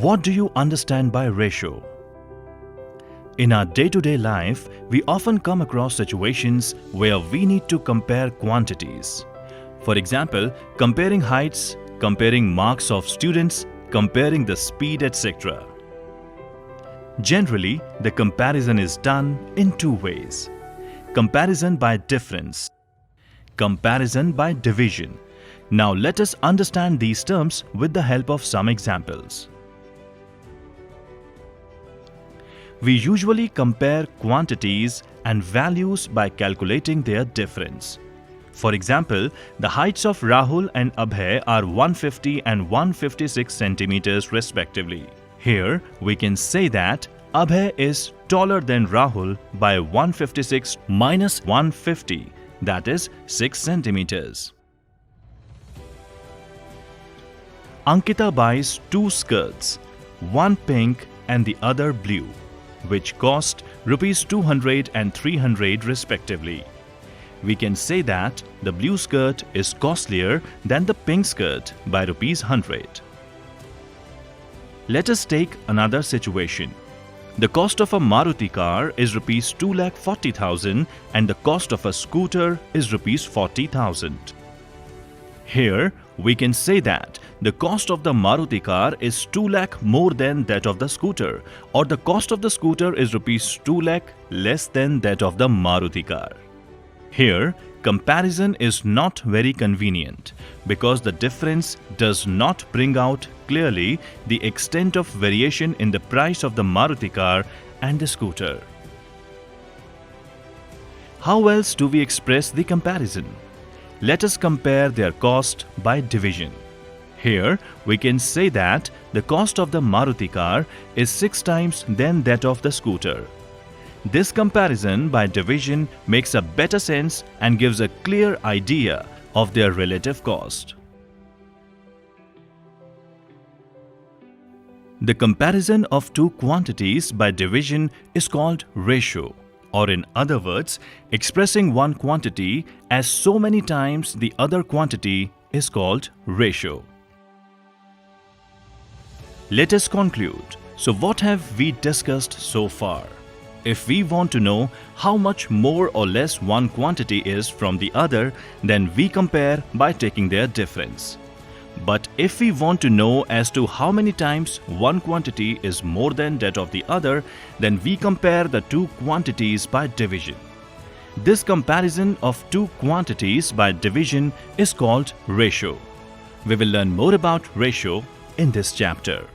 What do you understand by ratio? In our day-to-day life, we often come across situations where we need to compare quantities. For example, comparing heights, comparing marks of students, comparing the speed, etc. Generally, the comparison is done in two ways. Comparison by difference. Comparison by division. Now let us understand these terms with the help of some examples. We usually compare quantities and values by calculating their difference. For example, the heights of Rahul and Abhay are 150 and 156 centimeters respectively. Here, we can say that Abhay is taller than Rahul by 156 minus 150, that is 6 centimeters. Ankita buys two skirts, one pink and the other blue, which cost rupees 200 and 300 respectively. We can say that the blue skirt is costlier than the pink skirt by rupees 100. Let us take another situation. The cost of a Maruti car is rupees 2,40,000 and the cost of a scooter is rupees 40,000. Here, we can say that the cost of the Maruti car is 2 lakh more than that of the scooter, or the cost of the scooter is rupees 2 lakh less than that of the Maruti car. Here, comparison is not very convenient because the difference does not bring out clearly the extent of variation in the price of the Maruti car and the scooter. How else do we express the comparison? Let us compare their cost by division. Here, we can say that the cost of the Maruti car is 6 times than that of the scooter. This comparison by division makes a better sense and gives a clear idea of their relative cost. The comparison of two quantities by division is called ratio, or in other words, expressing one quantity as so many times the other quantity is called ratio. Let us conclude. So what have we discussed so far? If we want to know how much more or less one quantity is from the other, then we compare by taking their difference. But if we want to know as to how many times one quantity is more than that of the other, then we compare the two quantities by division. This comparison of two quantities by division is called ratio. We will learn more about ratio in this chapter.